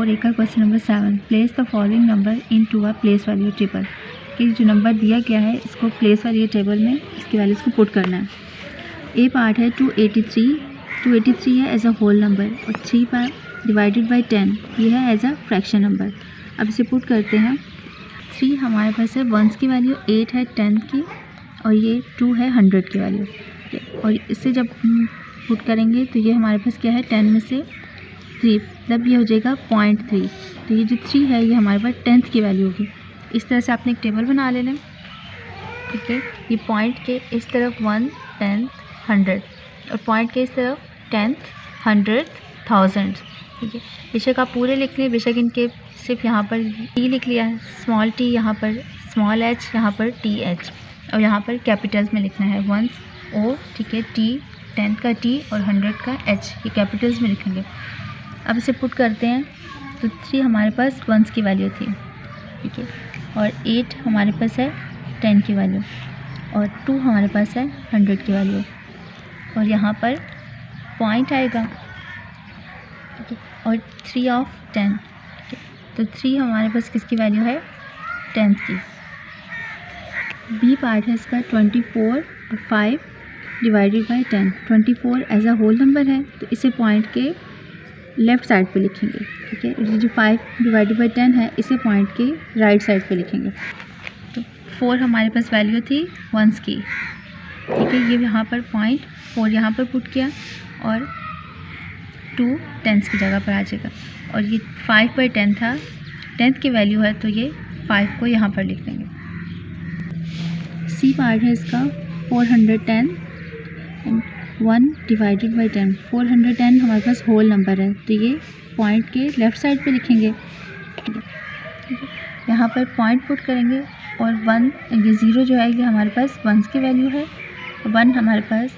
4A का question number 7, place the following number into a place value table. कि जो number दिया गया है इसको प्लेस वैल्यू टेबल में इसकी वैल्यूज़ को पुट करना है। ए पार्ट है 283 है एज अ होल नंबर और 3 पर डिवाइडेड बाई 10 ये है एज अ फ्रैक्शन नंबर। अब इसे पुट करते हैं। 3 हमारे पास है वंस की वैल्यू, 8 है 10 की और ये 2 है 100 की वैल्यू। और इससे जब पुट करेंगे तो ये हमारे पास क्या है 10 में से 3 मतलब ये हो जाएगा 0.3। तो ये जो 3 है ये हमारे पास 10th की वैल्यू होगी। इस तरह से आपने एक टेबल बना लेना, ठीक है। ये पॉइंट के इस तरफ 1, 10, 100 और पॉइंट के इस तरफ 10th, 100th, 1000, ठीक है। बेशक आप पूरे लिख लें, बेशक इनके सिर्फ यहाँ पर टी लिख लिया है, स्मॉल टी यहाँ पर, स्मॉल एच यहाँ पर, टी एच और यहाँ पर कैपिटल्स में लिखना है वंस ओ, ठीक है, टी 10 का टी और 100 का एच, ये कैपिटल्स में लिखेंगे। अब इसे पुट करते हैं तो 3 हमारे पास वंस की वैल्यू थी, ठीक है, और 8 हमारे पास है 10 की वैल्यू और 2 हमारे पास है 100 की वैल्यू और यहाँ पर पॉइंट आएगा, ठीक है, और 3 ऑफ 10, ठीक है। तो 3 हमारे पास किसकी वैल्यू है 10th की। बी पार्ट है इसका 24 और 5 divided by 10। 24 as a whole number है तो इसे पॉइंट के लेफ़्ट साइड पे लिखेंगे, ठीक है। ये जो 5 डिवाइडेड बाई 10 है इसे पॉइंट के राइट साइड पे लिखेंगे। तो 4 हमारे पास वैल्यू थी वंस की, ठीक है। ये यहाँ पर पॉइंट 4 यहाँ पर पुट किया और 2 10 की जगह पर आ जाएगा और ये 5 बाई 10 था, 10th की वैल्यू है तो ये 5 को यहाँ पर लिख देंगे। सी पार्ट है इसका 410 एंड 1 डिवाइडेड बाई 10। 410 हमारे पास होल नंबर है तो ये पॉइंट के लेफ़्ट साइड पे लिखेंगे, ठीक है। यहाँ पर पॉइंट पुट करेंगे और 1 ये 0 जो है ये हमारे पास वंस की वैल्यू है, 1 हमारे पास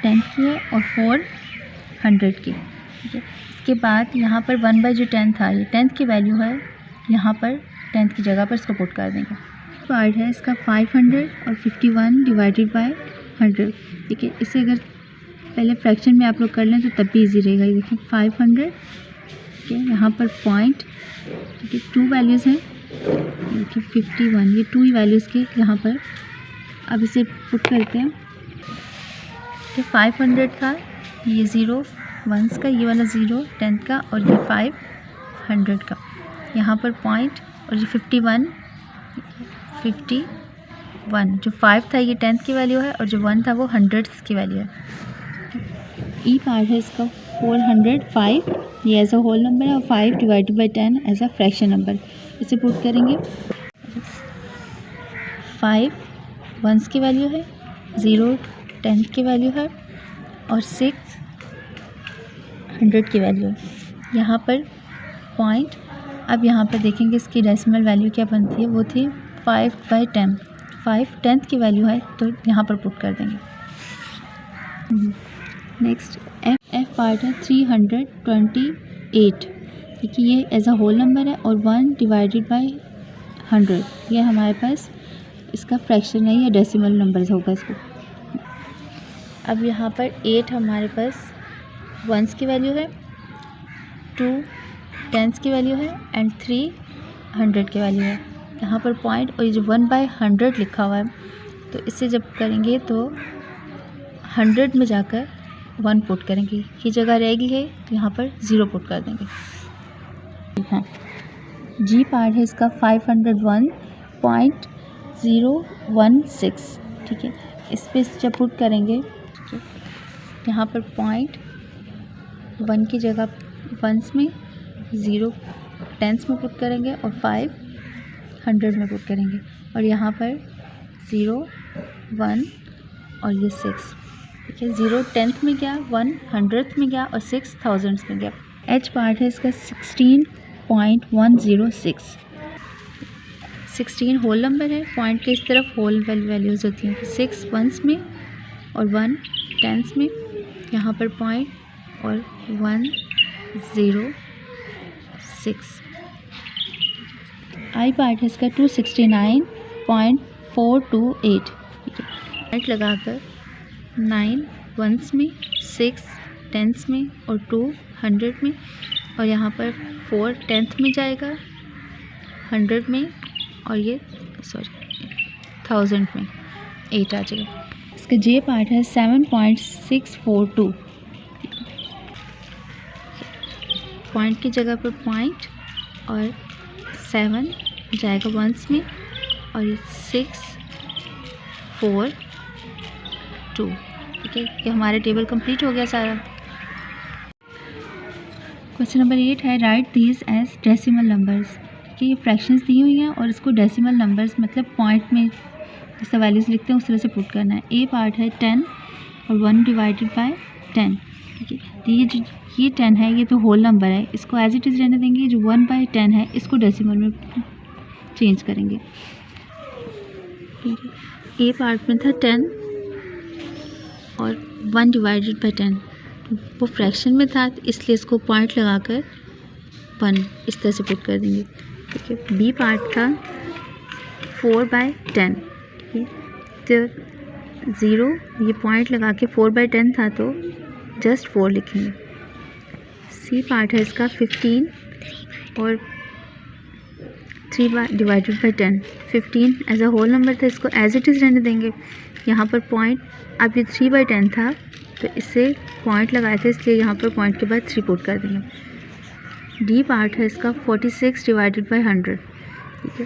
10 की है और 4 100 की, ठीक है। इसके बाद यहाँ पर 1 बाई जो 10 था ये 10th की वैल्यू है, यहाँ पर 10th की जगह पर इसको पुट कर देंगे। पार्ट है इसका 500 और 51 डिवाइडेड बाई 100, ठीक है। इसे अगर पहले फ्रैक्शन में आप लोग कर लें तो तब भी ईजी रहेगा। ये देखिए 500, ठीक है, यहाँ पर पॉइंट, ठीक है, 2 वैल्यूज़ हैं, देखिए 51, ये 2 ही वैल्यूज़ के यहाँ पर। अब इसे पुट करते हैं कि 500 था, ये 0 वंस का, ये वाला 0 10th का और ये 5 100 का, यहाँ पर पॉइंट और ये 51 जो 5 था ये 10th की वैल्यू है और जो 1 था वो 100th की वैल्यू है। ई पार्ट है इसका 405, ये एज अ होल नंबर है और 5 divided by 10 as a fraction number. इसे पुट करेंगे। 5 वंस की वैल्यू है, 0 10th की वैल्यू है और 6 100 की वैल्यू है। यहाँ पर पॉइंट, अब यहाँ पर देखेंगे इसकी डेसिमल वैल्यू क्या बनती है, वो थी 5 बाई 10। 5 10th की वैल्यू है तो यहाँ पर पुट कर देंगे। नेक्स्ट एफ पार्ट है 328, देखिए ये एज अ होल नंबर है और 1 डिवाइडेड बाई 100 ये हमारे पास इसका फ्रैक्शन है या डेसिमल नंबर होगा इसको। अब यहाँ पर 8 हमारे पास वंस की वैल्यू है, 2 10th की वैल्यू है एंड 3 100 की वैल्यू है। यहाँ पर पॉइंट और ये जो 1 बाई 100 लिखा हुआ है तो इससे जब करेंगे तो 100 में जाकर 1 पुट करेंगे, ये जगह रहेगी है तो यहाँ पर 0 पुट कर देंगे। हाँ, जी पार्ट है इसका 501.016, ठीक है। इस पर जब पुट करेंगे, ठीक है, यहाँ पर पॉइंट 1 की जगह वंस में, 0 10th में पुट करेंगे और 5 100 में पुट करेंगे और यहाँ पर 0 1 और ये 6, ठीक है। 0 10th में गया, 1 100th में गया और 6 1000th में गया। एच पार्ट है इसका 16.106। 16 होल नंबर है, पॉइंट के इस तरफ होल वैल्यूज़ होती हैं, 6 वंस में और 1 10th में, यहाँ पर पॉइंट और 1 0 6। आई पार्ट है इसका 269.428, ठीक है। नेट लगाकर 9 वंस में, 6 10th में और 2 100 में, और यहाँ पर 4 10th में जाएगा, 100 में, और ये 1000 में 8 आ जाएगा। इसका जे पार्ट है 7.642, पॉइंट की जगह पर पॉइंट और 7 जाएगा वंस में, और ये 6 4 2। ठीक है, ये हमारा टेबल कंप्लीट हो गया सारा। क्वेश्चन नंबर 8 है write these as decimal numbers. कि ये फ्रैक्शंस दी हुई हैं और इसको डेसिमल नंबर्स मतलब पॉइंट में जैसे वैल्यूज़ लिखते हैं उस तरह से पुट करना है। ए पार्ट है 10 और 1 डिवाइडेड बाय 10। ठीक है, तो ये 10 है, ये तो होल नंबर है, इसको एज इट इज़ रहने देंगे। जो 1/10 है इसको डेसिमल में चेंज करेंगे। ठीक है, ए पार्ट में था 10 और 1 डिवाइडेड बाय 10, वो फ्रैक्शन में था इसलिए इसको पॉइंट लगाकर 1 इस तरह से पुट कर देंगे। ठीक है, बी पार्ट था 4/10। ठीक है, तो 0 ये पॉइंट लगा के 4/10 था तो जस्ट 4 लिखेंगे। सी पार्ट है इसका 15 और 3 divided by 10। 15 as a whole number था, इसको एज इट इज़ रहने देंगे। यहाँ पर पॉइंट, अब ये 3/10 था तो इससे पॉइंट लगाए थे इसलिए यहाँ पर पॉइंट के बाद 3 पुट कर देंगे। डी पार्ट है इसका 46 डिवाइडेड बाय 100। ठीक है,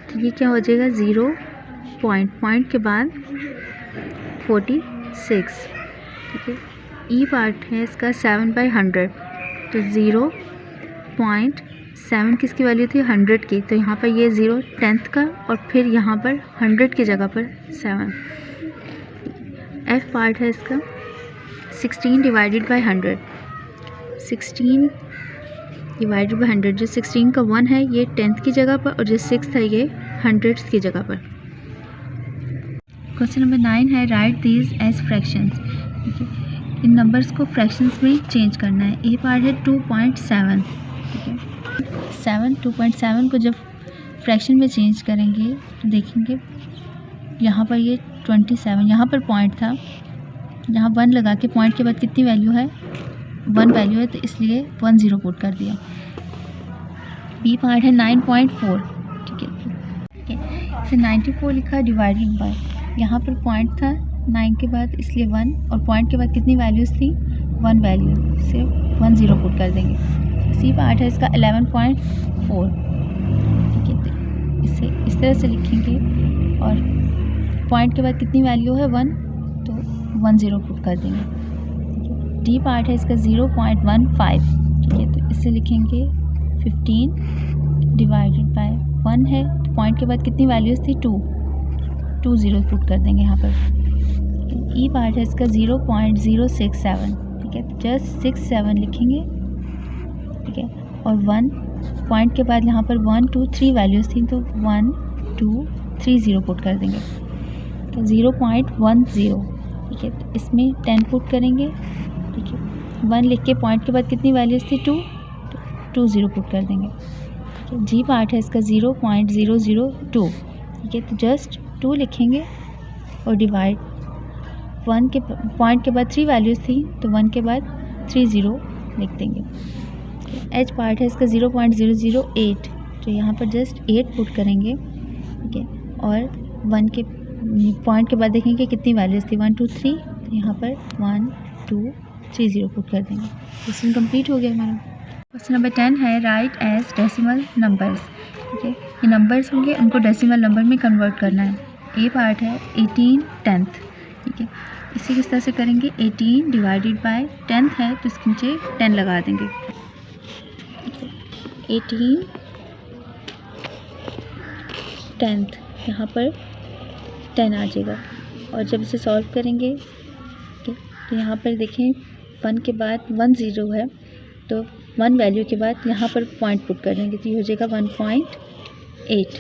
तो ये क्या हो जाएगा 0 पॉइंट के बाद 46। ठीक है, ई पार्ट है इसका 7/100, तो 0.7 किसकी वैल्यू थी 100 की, तो यहाँ पर ये 0 10th का और फिर यहाँ पर 100 की जगह पर 7। एफ पार्ट है इसका 16 डिवाइडेड बाय 100। 16 डिवाइडेड बाय 100, जो 16 का 1 है ये 10th की जगह पर और जो 6 है ये 100th की जगह पर। क्वेश्चन नंबर 9 है राइट दीज एज फ्रैक्शंस। इन नंबर्स को फ्रैक्शंस में चेंज करना है। ए पार्ट है 2.7। ठीक है, 2.7 को जब फ्रैक्शन में चेंज करेंगे तो देखेंगे यहाँ पर ये 27, यहाँ पर पॉइंट था, यहाँ 1 लगा के पॉइंट के बाद कितनी वैल्यू है 1 वैल्यू है तो इसलिए 1 0 पुट कर दिया। बी पार्ट है 9.4। ठीक है, इसे 94 लिखा डिवाइडेड बाय, यहाँ पर पॉइंट था 9 के बाद इसलिए 1 और पॉइंट के बाद कितनी वैल्यूज़ थी 1 वैल्यू, सिर्फ 1 0 पुट कर देंगे। सी पार्ट है इसका 11.4। ठीक है, तो इसे इस तरह से लिखेंगे और पॉइंट के बाद कितनी वैल्यू है 1 तो 1 0 पुट कर देंगे। डी पार्ट है इसका 0.15। ठीक है, तो इसे लिखेंगे 15 डिवाइडेड बाय 1 है तो पॉइंट के बाद कितनी वैल्यूज़ थी 2 0 पुट कर देंगे यहाँ पर। ई पार्ट है इसका 0.067। ठीक है, तो जस्ट 6 7 लिखेंगे। ठीक है, और 1 पॉइंट के बाद यहाँ पर 1 2 3 वैल्यूज़ थी तो 1 2 3 0 पुट कर देंगे, तो 0.10। ठीक है, तो इसमें 10 पुट करेंगे। ठीक है, 1 लिख के पॉइंट के बाद कितनी वैल्यूज़ थी 2 तो 2 0 पुट कर देंगे। ठीक है, जी पार्ट है इसका 0.002। ठीक है, तो जस्ट 2 लिखेंगे और डिवाइड 1 के पॉइंट के बाद 3 वैल्यूज़ थी तो 1 के बाद 3 0 लिख देंगे। एच पार्ट है इसका 0.008, तो यहाँ पर जस्ट 8 पुट करेंगे। ठीक है, और 1 के पॉइंट के बाद देखेंगे कितनी वैल्यूज़ थी 1 2 3, तो यहाँ पर 1 2 3 0 पुट कर देंगे। क्वेश्चन कंप्लीट हो गया हमारा। क्वेश्चन नंबर 10 है राइट एज डेसिमल नंबर्स। ठीक है, ये नंबर्स होंगे उनको डेसिमल नंबर में कन्वर्ट करना है। ए पार्ट है 18 10th। ठीक है, इसे किस तरह से करेंगे 18 डिवाइडेड बाय 10th है तो इसके नीचे 10 लगा देंगे। 18 10th यहाँ पर 10 आ जाएगा और जब इसे सॉल्व करेंगे तो यहाँ पर देखें 1 के बाद 1 0 है तो 1 वैल्यू के बाद यहाँ पर पॉइंट पुट कर देंगे तो ये हो जाएगा 1.8।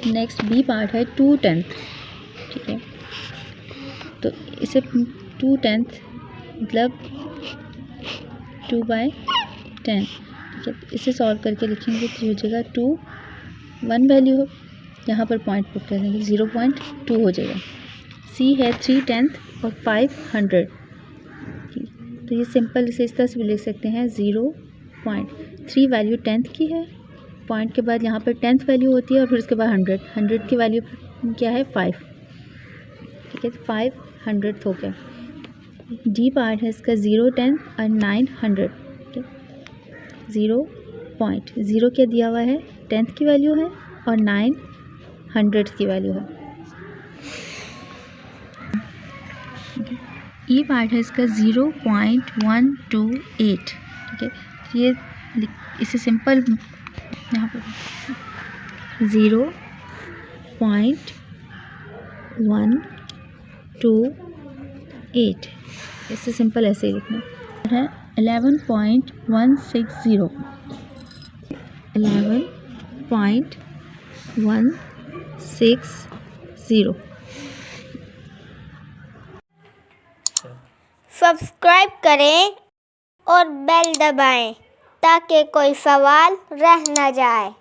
नेक्स्ट बी पार्ट है 2 10th। ठीक है, तो इसे 2 10th मतलब 2/10। ठीक है, इसे सॉल्व करके लिखेंगे तो हो जाएगा 2 1 वैल्यू हो यहाँ पर पॉइंट पुट कर देंगे 0.2 हो जाएगा। सी है 3 10th और 500। तो ये सिंपल इसे इस तरह से भी लिख सकते हैं 0. 83 वैल्यू 10th की है, पॉइंट के बाद यहाँ पर 10th वैल्यू होती है और फिर उसके बाद 100 की वैल्यू क्या है 5, ठीक है, 500 हो गया। डी पार्ट है इसका 0 10 और 900, ठीक है, 0 क्या दिया हुआ है 10th की वैल्यू है और 900 की वैल्यू है। ई पार्ट है इसका 0.128, ठीक है, ये इसे सिंपल यहाँ पर 0.128, इससे सिंपल ऐसे ही लिखना है। 11.160, 11.160। सब्सक्राइब करें और बेल दबाएं ताकि कोई सवाल रह न जाए।